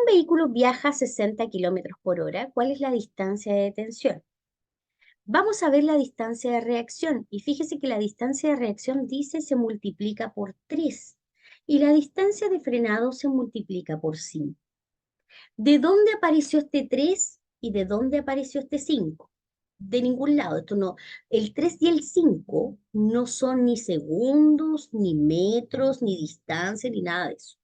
vehículo viaja a 60 kilómetros por hora, ¿cuál es la distancia de detención? Vamos a ver la distancia de reacción. Y fíjese que la distancia de reacción dice se multiplica por 3 y la distancia de frenado se multiplica por 5. ¿De dónde apareció este 3 y de dónde apareció este 5? De ningún lado. Esto no, el 3 y el 5 no son ni segundos, ni metros, ni distancia, ni nada de eso.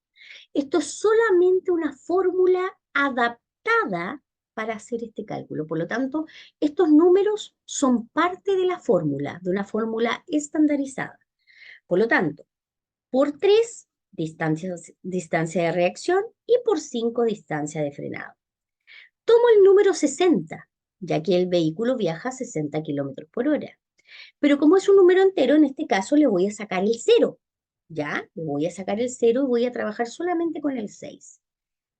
Esto es solamente una fórmula adaptada para hacer este cálculo. Por lo tanto, estos números son parte de la fórmula, de una fórmula estandarizada. Por lo tanto, por 3 distancia de reacción y por 5 distancia de frenado. Tomo el número 60, ya que el vehículo viaja a 60 kilómetros por hora. Pero como es un número entero, en este caso le voy a sacar el 0. ¿Ya? Le voy a sacar el 0 y voy a trabajar solamente con el 6.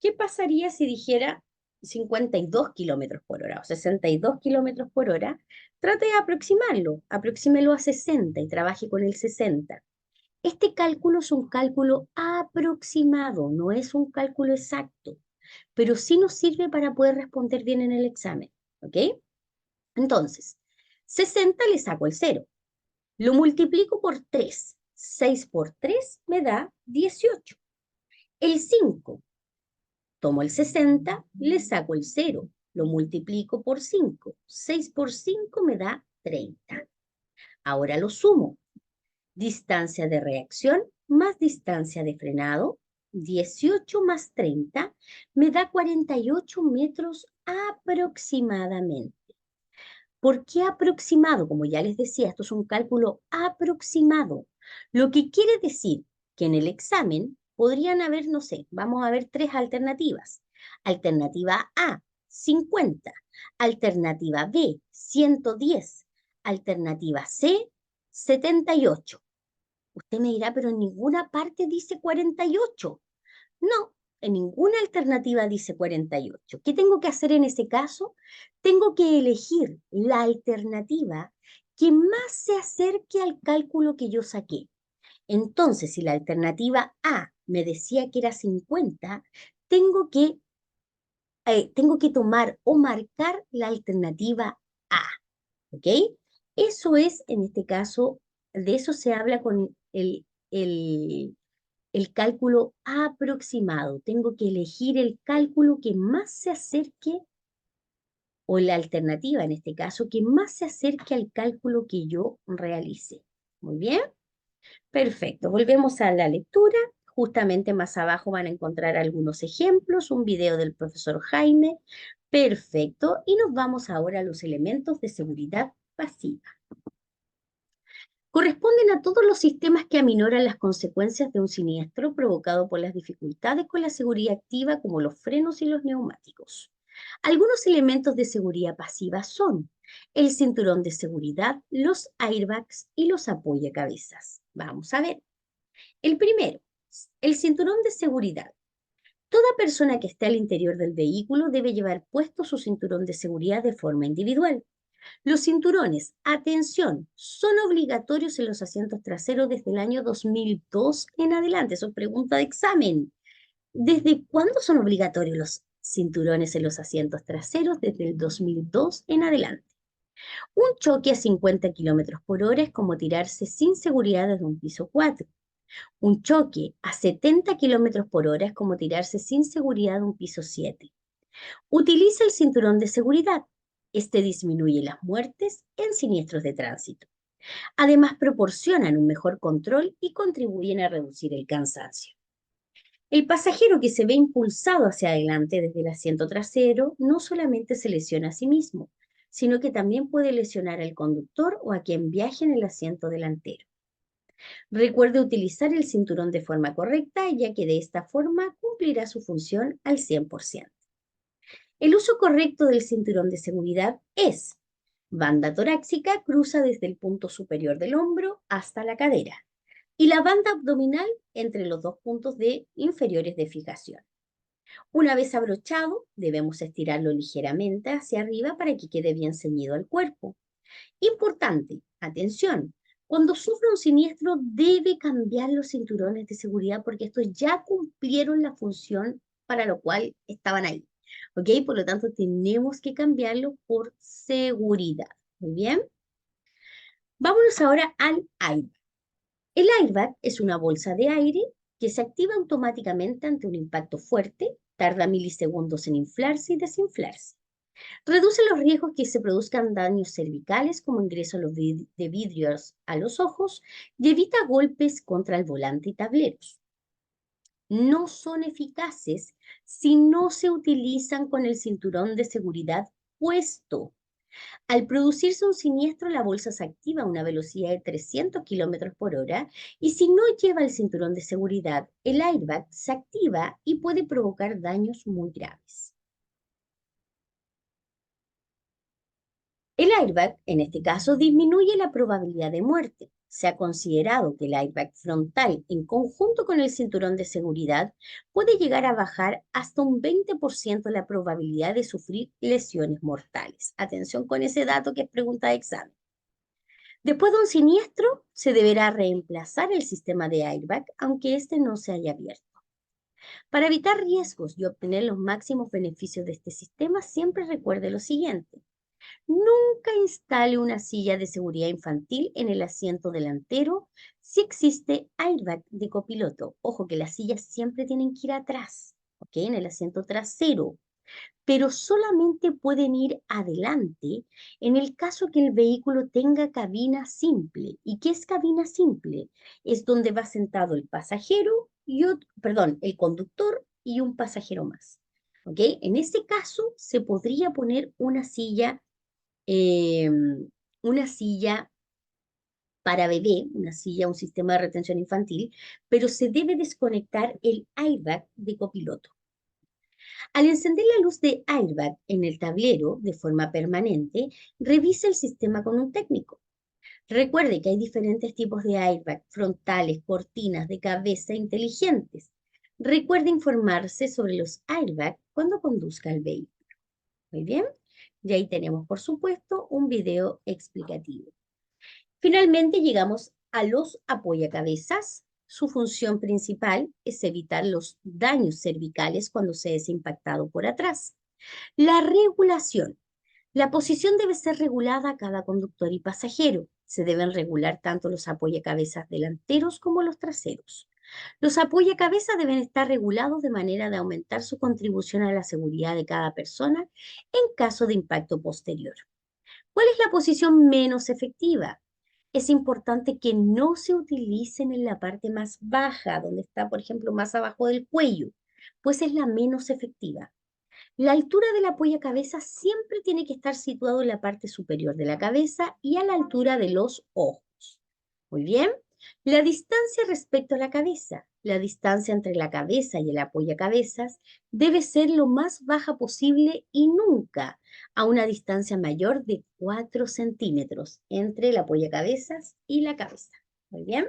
¿Qué pasaría si dijera 52 kilómetros por hora o 62 kilómetros por hora? Trate de aproximarlo, aproxímelo a 60 y trabaje con el 60. Este cálculo es un cálculo aproximado, no es un cálculo exacto, pero sí nos sirve para poder responder bien en el examen. ¿Ok? Entonces, 60 le saco el 0, lo multiplico por 3. 6 por 3 me da 18. El 5, tomo el 60, le saco el 0, lo multiplico por 5. 6 por 5 me da 30. Ahora lo sumo. Distancia de reacción más distancia de frenado, 18 más 30, me da 48 metros aproximadamente. ¿Por qué aproximado? Como ya les decía, esto es un cálculo aproximado. Lo que quiere decir que en el examen podrían haber, no sé, vamos a ver tres alternativas. Alternativa A, 50. Alternativa B, 110. Alternativa C, 78. Usted me dirá, pero en ninguna parte dice 48. No, en ninguna alternativa dice 48. ¿Qué tengo que hacer en ese caso? Tengo que elegir la alternativa que más se acerque al cálculo que yo saqué. Entonces, si la alternativa A me decía que era 50, tengo que, tengo que tomar o marcar la alternativa A. ¿Ok? Eso es, en este caso, de eso se habla con el cálculo aproximado. Tengo que elegir el cálculo que más se acerque, o la alternativa en este caso, que más se acerque al cálculo que yo realice. Muy bien, perfecto. Volvemos a la lectura. Justamente más abajo van a encontrar algunos ejemplos, un video del profesor Jaime. Perfecto. Y nos vamos ahora a los elementos de seguridad pasiva. Corresponden a todos los sistemas que aminoran las consecuencias de un siniestro provocado por las dificultades con la seguridad activa, como los frenos y los neumáticos. Algunos elementos de seguridad pasiva son el cinturón de seguridad, los airbags y los apoyacabezas. Vamos a ver. El primero, el cinturón de seguridad. Toda persona que esté al interior del vehículo debe llevar puesto su cinturón de seguridad de forma individual. Los cinturones, atención, son obligatorios en los asientos traseros desde el año 2002 en adelante. Eso es pregunta de examen. ¿Desde cuándo son obligatorios los cinturones en los asientos traseros? Desde el 2002 en adelante. Un choque a 50 kilómetros por hora es como tirarse sin seguridad desde un piso 4. Un choque a 70 kilómetros por hora es como tirarse sin seguridad de un piso 7. Utiliza el cinturón de seguridad. Este disminuye las muertes en siniestros de tránsito. Además, proporcionan un mejor control y contribuyen a reducir el cansancio. El pasajero que se ve impulsado hacia adelante desde el asiento trasero no solamente se lesiona a sí mismo, sino que también puede lesionar al conductor o a quien viaje en el asiento delantero. Recuerde utilizar el cinturón de forma correcta, ya que de esta forma cumplirá su función al 100%. El uso correcto del cinturón de seguridad es: banda torácica cruza desde el punto superior del hombro hasta la cadera y la banda abdominal entre los dos puntos inferiores de fijación. Una vez abrochado, debemos estirarlo ligeramente hacia arriba para que quede bien ceñido al cuerpo. Importante, atención, cuando sufre un siniestro debe cambiar los cinturones de seguridad porque estos ya cumplieron la función para lo cual estaban ahí. ¿Ok? Por lo tanto, tenemos que cambiarlo por seguridad. Muy bien. Vámonos ahora al airbag. El airbag es una bolsa de aire que se activa automáticamente ante un impacto fuerte, tarda milisegundos en inflarse y desinflarse. Reduce los riesgos que se produzcan daños cervicales como ingreso de vidrios a los ojos y evita golpes contra el volante y tableros. No son eficaces si no se utilizan con el cinturón de seguridad puesto. Al producirse un siniestro, la bolsa se activa a una velocidad de 300 kilómetros por hora y si no lleva el cinturón de seguridad, el airbag se activa y puede provocar daños muy graves. El airbag, en este caso, disminuye la probabilidad de muerte. Se ha considerado que el airbag frontal, en conjunto con el cinturón de seguridad, puede llegar a bajar hasta un 20% la probabilidad de sufrir lesiones mortales. Atención con ese dato que es pregunta de examen. Después de un siniestro, se deberá reemplazar el sistema de airbag, aunque este no se haya abierto. Para evitar riesgos y obtener los máximos beneficios de este sistema, siempre recuerde lo siguiente. Nunca instale una silla de seguridad infantil en el asiento delantero si existe airbag de copiloto. Ojo que las sillas siempre tienen que ir atrás, ¿ok? En el asiento trasero, pero solamente pueden ir adelante en el caso que el vehículo tenga cabina simple. ¿Y qué es cabina simple? Es donde va sentado el pasajero el conductor y un pasajero más. ¿Ok? En ese caso se podría poner una silla eh, una silla para bebé, una silla, un sistema de retención infantil, pero se debe desconectar el airbag de copiloto. Al encender la luz de airbag en el tablero de forma permanente, revise el sistema con un técnico. Recuerde que hay diferentes tipos de airbag, frontales, cortinas, de cabeza inteligentes. Recuerde informarse sobre los airbag cuando conduzca el vehículo. Muy bien. Y ahí tenemos, por supuesto, un video explicativo. Finalmente llegamos a los apoyacabezas. Su función principal es evitar los daños cervicales cuando se es impactado por atrás. La regulación. La posición debe ser regulada a cada conductor y pasajero. Se deben regular tanto los apoyacabezas delanteros como los traseros. Los apoyacabezas deben estar regulados de manera de aumentar su contribución a la seguridad de cada persona en caso de impacto posterior. ¿Cuál es la posición menos efectiva? Es importante que no se utilicen en la parte más baja, donde está, por ejemplo, más abajo del cuello, pues es la menos efectiva. La altura del apoyacabezas siempre tiene que estar situado en la parte superior de la cabeza y a la altura de los ojos. Muy bien. La distancia respecto a la cabeza. La distancia entre la cabeza y el apoyacabezas debe ser lo más baja posible y nunca a una distancia mayor de 4 centímetros entre el apoyacabezas y la cabeza. Muy bien.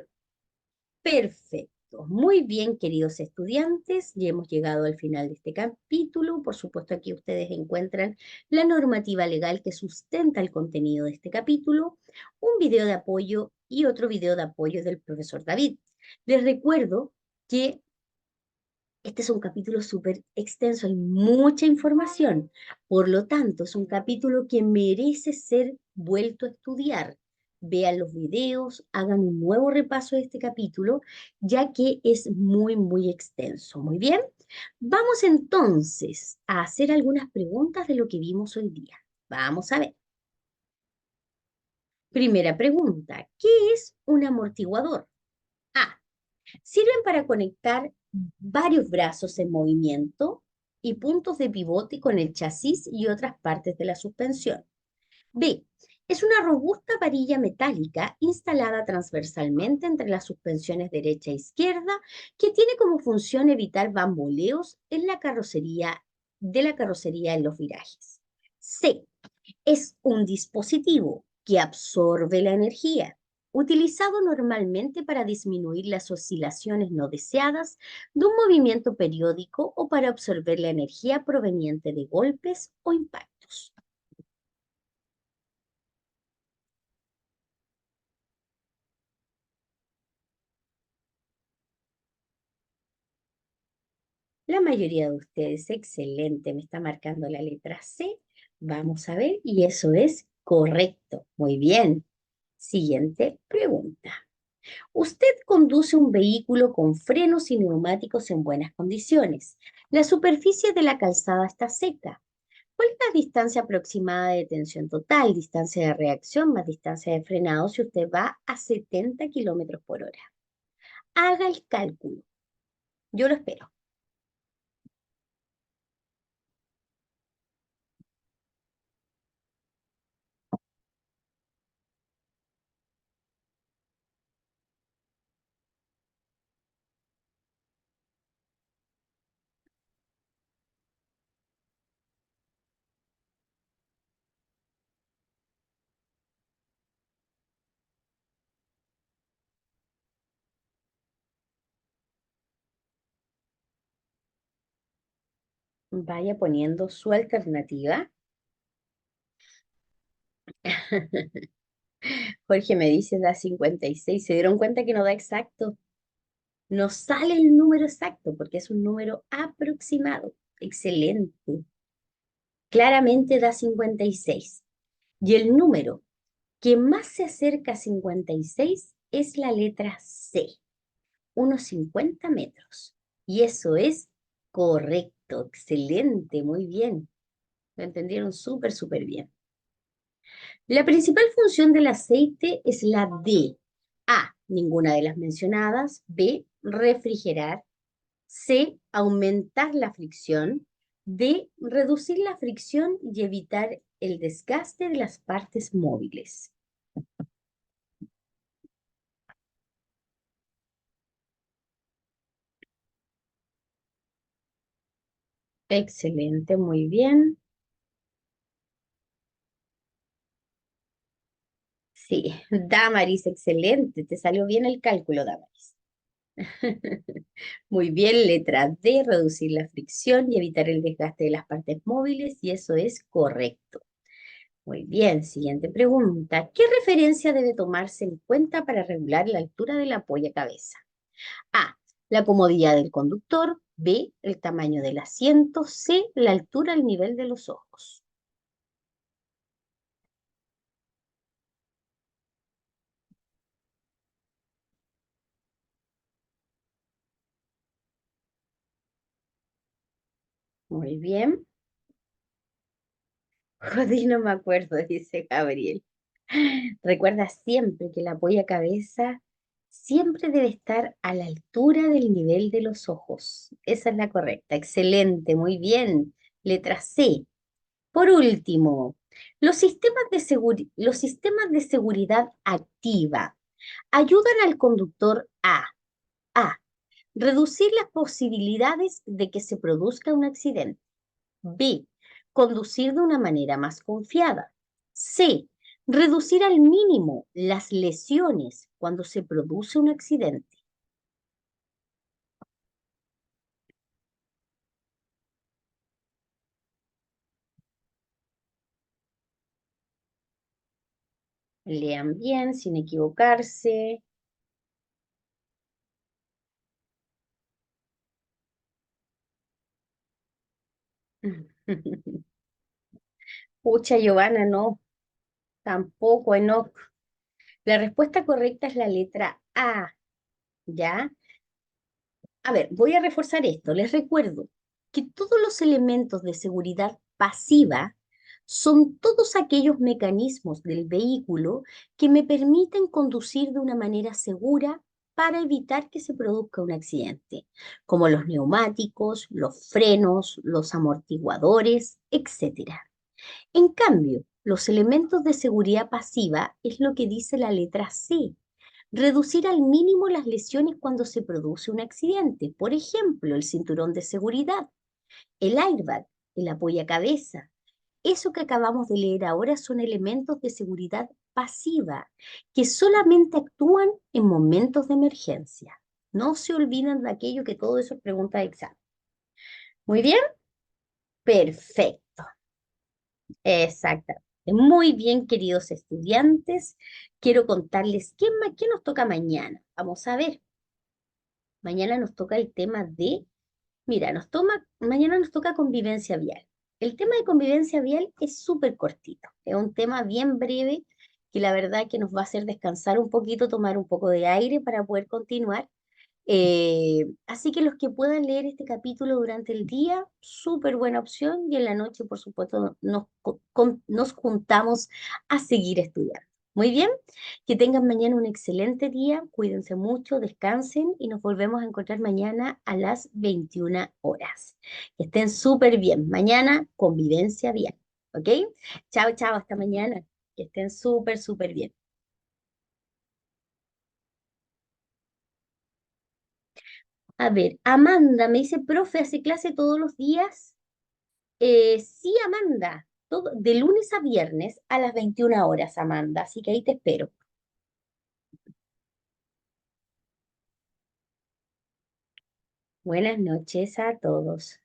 Perfecto. Muy bien, queridos estudiantes, ya hemos llegado al final de este capítulo. Por supuesto, aquí ustedes encuentran la normativa legal que sustenta el contenido de este capítulo, un video de apoyo y otro video de apoyo del profesor David. Les recuerdo que este es un capítulo súper extenso, hay mucha información. Por lo tanto, es un capítulo que merece ser vuelto a estudiar. Vean los videos, hagan un nuevo repaso de este capítulo, ya que es muy, muy extenso. Muy bien, vamos entonces a hacer algunas preguntas de lo que vimos hoy día. Vamos a ver. Primera pregunta, ¿qué es un amortiguador? A. Sirven para conectar varios brazos en movimiento y puntos de pivote con el chasis y otras partes de la suspensión. B. Es una robusta varilla metálica instalada transversalmente entre las suspensiones derecha e izquierda que tiene como función evitar bamboleos en la carrocería en los virajes. C. Es un dispositivo que absorbe la energía, utilizado normalmente para disminuir las oscilaciones no deseadas de un movimiento periódico o para absorber la energía proveniente de golpes o impactos. La mayoría de ustedes, excelente, me está marcando la letra C. Vamos a ver, y eso es correcto. Muy bien. Siguiente pregunta. Usted conduce un vehículo con frenos y neumáticos en buenas condiciones. La superficie de la calzada está seca. ¿Cuál es la distancia aproximada de detención total, distancia de reacción más distancia de frenado si usted va a 70 kilómetros por hora? Haga el cálculo. Yo lo espero. Vaya poniendo su alternativa. Jorge me dice da 56. ¿Se dieron cuenta que no da exacto? No sale el número exacto porque es un número aproximado. Excelente. Claramente da 56. Y el número que más se acerca a 56 es la letra C, unos 50 metros. Y eso es correcto, excelente, muy bien. Lo entendieron súper, súper bien. La principal función del aceite es la D. A, ninguna de las mencionadas. B, refrigerar. C, aumentar la fricción. D, reducir la fricción y evitar el desgaste de las partes móviles. Excelente, muy bien. Sí, Damaris, excelente. Te salió bien el cálculo, Damaris. Muy bien, letra D, reducir la fricción y evitar el desgaste de las partes móviles, y eso es correcto. Muy bien, siguiente pregunta. ¿Qué referencia debe tomarse en cuenta para regular la altura del apoyacabeza? A, la comodidad del conductor. B, el tamaño del asiento. C, la altura al nivel de los ojos. Muy bien. Joder, no me acuerdo, dice Gabriel. Recuerda siempre que la apoya cabeza siempre debe estar a la altura del nivel de los ojos. Esa es la correcta. Excelente, muy bien. Letra C. Por último, los sistemas de seguridad activa ayudan al conductor a reducir las posibilidades de que se produzca un accidente. B, conducir de una manera más confiada. C, reducir al mínimo las lesiones cuando se produce un accidente. Lean bien, sin equivocarse. Pucha, Giovanna, no, tampoco, Enoch. La respuesta correcta es la letra A, ¿ya? A ver, voy a reforzar esto. Les recuerdo que todos los elementos de seguridad pasiva son todos aquellos mecanismos del vehículo que me permiten conducir de una manera segura para evitar que se produzca un accidente, como los neumáticos, los frenos, los amortiguadores, etcétera. En cambio, los elementos de seguridad pasiva es lo que dice la letra C: reducir al mínimo las lesiones cuando se produce un accidente. Por ejemplo, el cinturón de seguridad, el airbag, el apoyacabeza. Eso que acabamos de leer ahora son elementos de seguridad pasiva que solamente actúan en momentos de emergencia. No se olviden de aquello, que todo eso es pregunta de examen. Muy bien, perfecto. Exacto. Muy bien, queridos estudiantes. Quiero contarles qué nos toca mañana. Vamos a ver. Mañana nos toca el tema de, mira, mañana nos toca convivencia vial. El tema de convivencia vial es súper cortito, es un tema bien breve que la verdad que nos va a hacer descansar un poquito, tomar un poco de aire para poder continuar. Así que los que puedan leer este capítulo durante el día, súper buena opción, y en la noche, por supuesto, nos juntamos a seguir estudiando. Muy bien, que tengan mañana un excelente día, cuídense mucho, descansen y nos volvemos a encontrar mañana a las 21 horas. Que estén súper bien. Mañana, convivencia bien. ¿Ok? Chao, chao, hasta mañana. Que estén súper, súper bien. A ver, Amanda me dice, profe, ¿hace clase todos los días? Sí, Amanda, de lunes a viernes a las 21 horas, Amanda, así que ahí te espero. Buenas noches a todos.